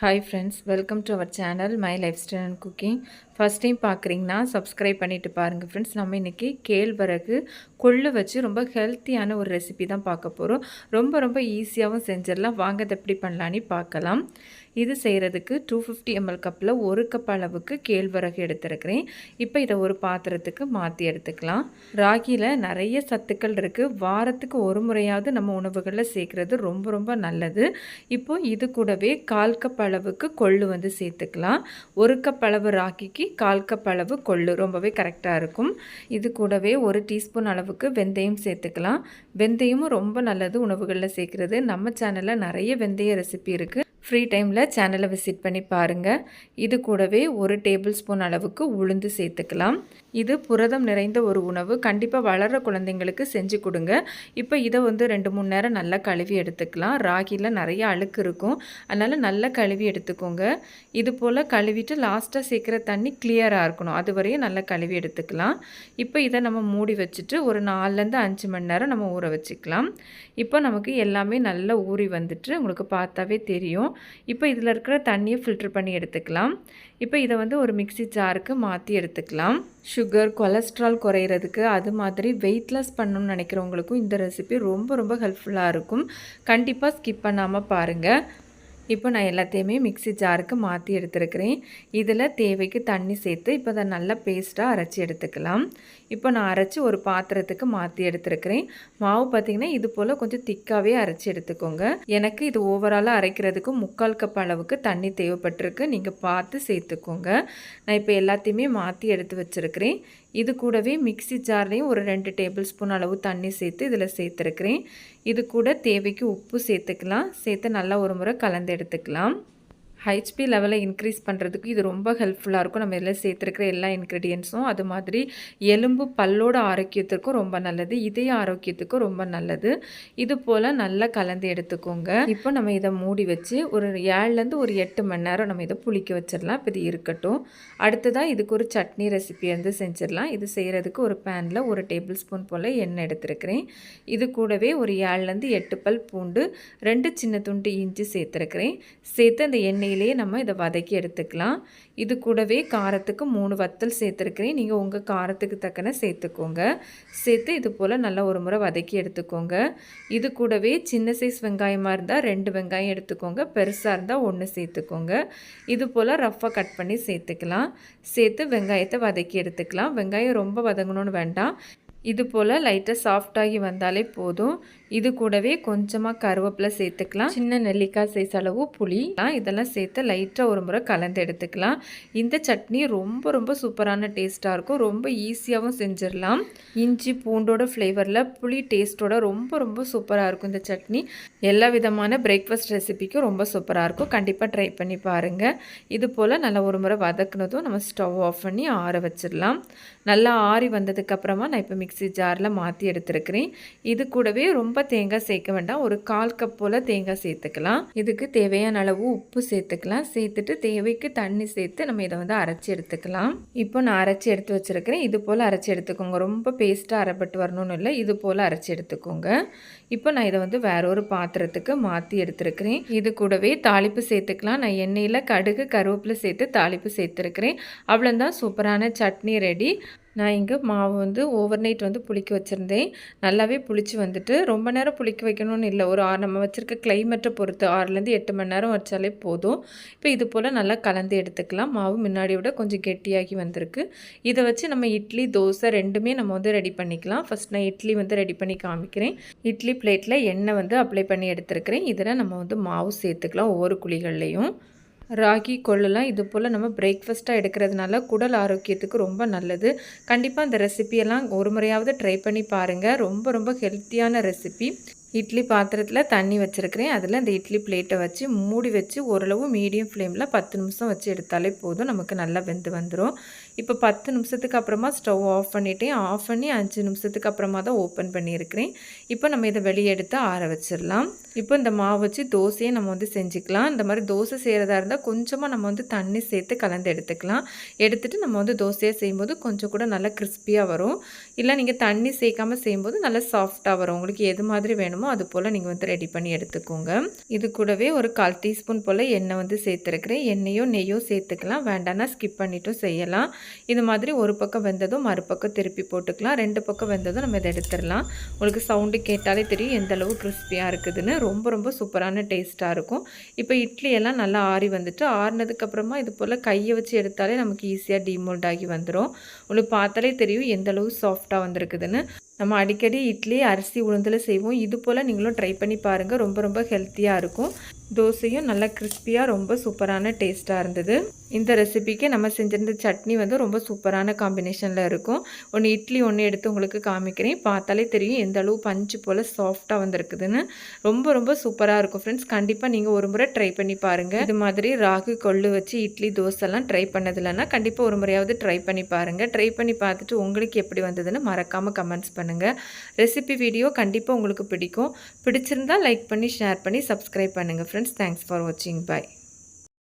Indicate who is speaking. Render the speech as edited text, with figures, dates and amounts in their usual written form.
Speaker 1: Hi friends, welcome to our channel my lifestyle and cooking. First time பார்க்குறீங்கன்னா subscribe பண்ணிவிட்டு பாருங்கள் friends. நம்ம இன்றைக்கி கேழ்வரகு கொள்ளு வச்சு ரொம்ப ஹெல்த்தியான ஒரு ரெசிபி தான் பார்க்க போகிறோம். ரொம்ப ஈஸியாகவும் செஞ்சிடலாம். வாங்க அதை எப்படி பண்ணலான்னு பார்க்கலாம். இது செய்கிறதுக்கு 250 ml கப்பில் 1 கப் அளவுக்கு கேழ்வரகு எடுத்துருக்கிறேன். இப்போ இதை ஒரு பாத்திரத்துக்கு மாற்றி எடுத்துக்கலாம். ராகியில் நிறைய சத்துக்கள் இருக்குது. வாரத்துக்கு ஒரு முறையாவது நம்ம உணவுகளில் சேர்க்குறது ரொம்ப நல்லது. இப்போது இது கூடவே 1/4 கப் அளவுக்கு கொள்ளு வந்து சேர்த்துக்கலாம். 1 கப் அளவு ராகிக்கு 1/4 கப் அளவு கொள்ளு ரொம்பவே கரெக்டாக இருக்கும். இது கூடவே 1 டீஸ்பூன் அளவுக்கு வெந்தயம் சேர்த்துக்கலாம். வெந்தயமும் ரொம்ப நல்லது உணவுகளில் சேர்க்குறது. நம்ம சேனலில் நிறைய வெந்தய ரெசிபி இருக்குது. ஃப்ரீ டைமில் சேனலை விசிட் பண்ணி பாருங்கள். இது கூடவே 1 டேபிள் ஸ்பூன் அளவுக்கு உளுந்து சேர்த்துக்கலாம். இது புரதம் நிறைந்த ஒரு உணவு. கண்டிப்பாக வளர்கிற குழந்தைங்களுக்கு செஞ்சு கொடுங்க. இப்போ இதை வந்து 2-3 நேரம் நல்லா கழுவி எடுத்துக்கலாம். ராகியில் நிறைய அழுக்கு இருக்கும், அதனால் நல்லா கழுவி எடுத்துக்கோங்க. இது போல் கழுவிட்டு லாஸ்ட்டாக சேர்க்குற தண்ணி கிளியராக இருக்கணும், அது வரையும் நல்லா கழுவி எடுத்துக்கலாம். இப்போ இதை நம்ம மூடி வச்சுட்டு ஒரு 4-5 மணி நேரம் நம்ம ஊற வச்சுக்கலாம். இப்போ நமக்கு எல்லாமே நல்லா ஊறி வந்துட்டு உங்களுக்கு பார்த்தாவே தெரியும். இப்போ இதில் இருக்கிற தண்ணியை ஃபில்டர் பண்ணி எடுத்துக்கலாம். இப்போ இதை வந்து ஒரு மிக்ஸி ஜாருக்கு மாற்றி எடுத்துக்கலாம். சுகர், கொலஸ்ட்ரால் குறையிறதுக்கு, அது மாதிரி வெயிட் லாஸ் பண்ணணும்னு நினைக்கிறவங்களுக்கும் இந்த ரெசிபி ரொம்ப ஹெல்ப்ஃபுல்லாக இருக்கும். கண்டிப்பாக ஸ்கிப் பண்ணாமல் பாருங்கள். இப்போ நான் எல்லாத்தையுமே மிக்ஸி ஜாருக்கு மாற்றி எடுத்துருக்கிறேன். இதில் தேவைக்கு தண்ணி சேர்த்து இப்போ அதை நல்லா பேஸ்ட்டாக அரைச்சி எடுத்துக்கலாம். இப்போ நான் அரைச்சி ஒரு பாத்திரத்துக்கு மாற்றி எடுத்துருக்கிறேன். மாவு பார்த்திங்கன்னா இது போல் கொஞ்சம் திக்காகவே அரைச்சி எடுத்துக்கோங்க. எனக்கு இது ஓவராலாக அரைக்கிறதுக்கு 3/4 கப் அளவுக்கு தண்ணி தேவைப்பட்டிருக்கு. நீங்கள் பார்த்து சேர்த்துக்கோங்க. நான் இப்போ எல்லாத்தையுமே மாற்றி எடுத்து வச்சுருக்கிறேன். இது கூடவே மிக்ஸி ஜார்லேயும் ஒரு 2 டேபிள் ஸ்பூன் அளவு தண்ணி சேர்த்து இதில் சேர்த்துருக்கிறேன். இது கூட தேவைக்கு உப்பு சேர்த்துக்கலாம். சேர்த்து நல்லா ஒரு முறை கலந்து எடுத்துக்கலாம். ஹெச்பி லெவலை இன்க்ரீஸ் பண்ணுறதுக்கு இது ரொம்ப ஹெல்ப்ஃபுல்லாக இருக்கும். நம்ம இதில் சேர்த்துருக்கிற எல்லா இன்க்ரீடியன்ஸும். அது மாதிரி எலும்பு பல்லோட ஆரோக்கியத்திற்கும் ரொம்ப நல்லது, இதய ஆரோக்கியத்துக்கும் ரொம்ப நல்லது. இது போல் நல்லா கலந்து எடுத்துக்கோங்க. இப்போ நம்ம இதை மூடி வச்சு ஒரு 7லேருந்து ஒரு 8 மணி நேரம் நம்ம இதை புளிக்க வச்சிடலாம். இப்போ இது இருக்கட்டும். அடுத்ததாக இதுக்கு ஒரு சட்னி ரெசிபி வந்து செஞ்சிடலாம். இது செய்கிறதுக்கு ஒரு பேனில் 1 டேபிள் ஸ்பூன் போல் எண்ணெய் எடுத்துருக்கிறேன். இது கூடவே ஒரு 7லேருந்து 8 பல் பூண்டு, 2 சின்ன துண்டு இஞ்சி சேர்த்துருக்கிறேன். சேர்த்து அந்த எண்ணெய் நம்ம இதை வதக்கி எடுத்துக்கலாம். இது கூடவே காரத்துக்கு 3 வத்தல் சேர்த்துருக்கிறேன். நீங்கள் உங்கள் காரத்துக்கு தக்கன சேர்த்துக்கோங்க. சேர்த்து இது போல் நல்லா ஒரு முறை வதக்கி எடுத்துக்கோங்க. இது கூடவே சின்ன சைஸ் வெங்காயமாக இருந்தால் 2 வெங்காயம் எடுத்துக்கோங்க, பெருசாக இருந்தால் 1 சேர்த்துக்கோங்க. இது போல் ரஃப்பாக கட் பண்ணி சேர்த்துக்கலாம். சேர்த்து வெங்காயத்தை வதக்கி எடுத்துக்கலாம். வெங்காயம் ரொம்ப வதங்கணும்னு வேண்டாம், இது போல் லைட்டாக சாஃப்டாகி வந்தாலே போதும். இது கூடவே கொஞ்சமாக கருவேப்பிலை சேர்த்துக்கலாம். சின்ன நெல்லிக்காய் சைஸ் அளவு புளி, இதெல்லாம் சேர்த்து லைட்டாக ஒரு முறை கலந்து எடுத்துக்கலாம். இந்த சட்னி ரொம்ப சூப்பரான டேஸ்ட்டாக இருக்கும். ரொம்ப ஈஸியாகவும் செஞ்சிடலாம். இஞ்சி பூண்டோட ஃப்ளேவரில் புளி டேஸ்ட்டோட ரொம்ப சூப்பராக இருக்கும் இந்த சட்னி. எல்லா விதமான பிரேக்ஃபாஸ்ட் ரெசிபிக்கும் ரொம்ப சூப்பராக இருக்கும். கண்டிப்பாக ட்ரை பண்ணி பாருங்கள். இது போல் நல்லா ஒரு முறை வதக்குனதும் நம்ம ஸ்டவ் ஆஃப் பண்ணி ஆற வச்சிடலாம். நல்லா ஆறி வந்ததுக்கப்புறமா நான் இப்போ மிக்ஸி ஜாரில் மாற்றி எடுத்துருக்கிறேன். இது கூடவே ரொம்ப தேங்காய் சேர்க்க வேண்டாம், ஒரு 1/4 கப் போல் தேங்காய் சேர்த்துக்கலாம். இதுக்கு தேவையான அளவு உப்பு சேர்த்துக்கலாம். சேர்த்துட்டு தேவைக்கு தண்ணி சேர்த்து நம்ம இதை வந்து அரைச்சி எடுத்துக்கலாம். இப்போ நான் அரைச்சி எடுத்து வச்சுருக்கிறேன். இது போல் அரைச்சி எடுத்துக்கோங்க. ரொம்ப பேஸ்ட்டாக அரைப்பட்டு வரணும்னு இல்லை, இது போல் அரைச்சி எடுத்துக்கோங்க. இப்போ நான் இதை வந்து வேற ஒரு பாத்திரத்துக்கு மாற்றி எடுத்துருக்கிறேன். இது கூடவே தாளிப்பு சேர்த்துக்கலாம். நான் எண்ணெயில் கடுகு, கருவேப்பிலை சேர்த்து தாளிப்பு சேர்த்துருக்கிறேன். அவ்வளோதான், சூப்பரான சட்னி ரெடி. நான் இங்கே மாவு வந்து ஓவர் நைட் வந்து புளிக்க வச்சுருந்தேன். நல்லாவே புளிச்சு வந்துட்டு, ரொம்ப நேரம் புளிக்க வைக்கணும்னு இல்லை, ஒரு நம்ம வச்சுருக்க கிளைமேட்டை பொறுத்து 6லேருந்து 8 மணி நேரம் வச்சாலே போதும். இப்போ இது போல் நல்லா கலந்து எடுத்துக்கலாம். மாவு முன்னாடி விட கொஞ்சம் கெட்டியாகி வந்திருக்கு. இதை வச்சு நம்ம இட்லி, தோசை ரெண்டுமே நம்ம வந்து ரெடி பண்ணிக்கலாம். ஃபஸ்ட் நான் இட்லி வந்து ரெடி பண்ணி காமிக்கிறேன். இட்லி பிளேட்டில் எண்ணெய் வந்து அப்ளை பண்ணி எடுத்துருக்கிறேன். இதில் நம்ம வந்து மாவு சேர்த்துக்கலாம் ஒவ்வொரு குழிகள்லையும். ராகி கொள்ளுலாம் இது போல் நம்ம பிரேக்ஃபாஸ்ட்டாக எடுக்கிறதுனால குடல் ஆரோக்கியத்துக்கு ரொம்ப நல்லது. கண்டிப்பாக இந்த ரெசிபியெல்லாம் ஒரு முறையாவது ட்ரை பண்ணி பாருங்கள். ரொம்ப ஹெல்த்தியான ரெசிபி. இட்லி பாத்திரத்தில் தண்ணி வச்சுருக்கிறேன். அதில் இந்த இட்லி பிளேட்டை வச்சு மூடி வச்சு ஓரளவு மீடியம் ஃப்ளேமில் 10 நிமிஷம் வச்சு எடுத்தாலே போதும், நமக்கு நல்லா வெந்து வந்துடும். இப்போ 10 நிமிஷத்துக்கு அப்புறமா ஸ்டவ் ஆஃப் பண்ணிவிட்டேன். ஆஃப் பண்ணி 5 நிமிஷத்துக்கு அப்புறமா தான் ஓப்பன் பண்ணியிருக்கிறேன். இப்போ நம்ம இதை வெளியே எடுத்து ஆற வச்சிடலாம். இப்போ இந்த மாவு வச்சு தோசையை நம்ம வந்து செஞ்சுக்கலாம். இந்த மாதிரி தோசை செய்கிறதா இருந்தால் கொஞ்சமாக நம்ம வந்து தண்ணி சேர்த்து கலந்து எடுத்துக்கலாம். எடுத்துகிட்டு நம்ம வந்து தோசையாக செய்யும்போது கொஞ்சம் கூட நல்லா கிறிஸ்பியாக வரும். இல்லை நீங்கள் தண்ணி சேர்க்காமல் செய்யும்போது நல்லா சாஃப்டாக வரும். உங்களுக்கு எது மாதிரி வேணுமோ அது போல் நீங்கள் வந்து ரெடி பண்ணி எடுத்துக்கோங்க. இது கூடவே ஒரு 1/4 டீஸ்பூன் போல் எண்ணெய் வந்து சேர்த்துருக்குறேன். எண்ணெயோ நெய்யோ சேர்த்துக்கலாம். வேண்டாம்னா ஸ்கிப் பண்ணிட்டும் செய்யலாம். இது மாதிரி ஒரு பக்கம் வெந்ததும் மறுபக்கம் திருப்பி போட்டுக்கலாம். 2 பக்கம் வெந்ததும் நம்ம இதை எடுத்துடலாம். உங்களுக்கு சவுண்டு கேட்டாலே தெரியும் எந்த அளவு கிறிஸ்பியாக இருக்குதுன்னு. ரொம்ப ரொம்ப சூப்பரான டேஸ்ட்டாக இருக்கும். இப்போ இட்லி எல்லாம் நல்லா ஆறி வந்துட்டு ஆறினதுக்கப்புறமா இது போல் கையை வச்சு எடுத்தாலே நமக்கு ஈஸியாக டீமோல்ட் ஆகி வந்துடும். உங்களுக்கு பார்த்தாலே தெரியும் எந்த அளவு சாஃப்டாக வந்திருக்குதுன்னு. நம்ம அடிக்கடி இட்லி அரிசி உளுந்தில் செய்வோம். இது போல் நீங்களும் ட்ரை பண்ணி பாருங்கள். ரொம்ப ரொம்ப ஹெல்த்தியாக இருக்கும். தோசையும் நல்லா கிறிஸ்பியாக ரொம்ப சூப்பரான டேஸ்ட்டாக இருந்தது. இந்த ரெசிபிக்கு நம்ம செஞ்சிருந்த சட்னி வந்து ரொம்ப சூப்பரான காம்பினேஷனில் இருக்கும். ஒன்று இட்லி ஒன்று எடுத்து உங்களுக்கு காமிக்கிறேன். பார்த்தாலே தெரியும் எந்த அளவு பஞ்சு போல் சாஃப்டாக வந்திருக்குதுன்னு. ரொம்ப ரொம்ப சூப்பராக இருக்கும் ஃப்ரெண்ட்ஸ். கண்டிப்பாக நீங்கள் ஒரு முறை ட்ரை பண்ணி பாருங்கள். இது மாதிரி ராகி கொள்ளு வச்சு இட்லி தோசைலாம் ட்ரை பண்ணதில்லைன்னா கண்டிப்பாக ஒரு முறையாவது ட்ரை பண்ணி பாருங்கள். ட்ரை பண்ணி பார்த்துட்டு உங்களுக்கு எப்படி வந்ததுன்னு மறக்காமல் கமெண்ட்ஸ் பண்ணுங்கள். ரெசிபி வீடியோ கண்டிப்பாக உங்களுக்கு பிடிக்கும். பிடிச்சிருந்தால் லைக் பண்ணி ஷேர் பண்ணி சப்ஸ்கிரைப் பண்ணுங்கள் ஃப்ரெண்ட்ஸ். தேங்க்ஸ் ஃபார் வாட்சிங். பை.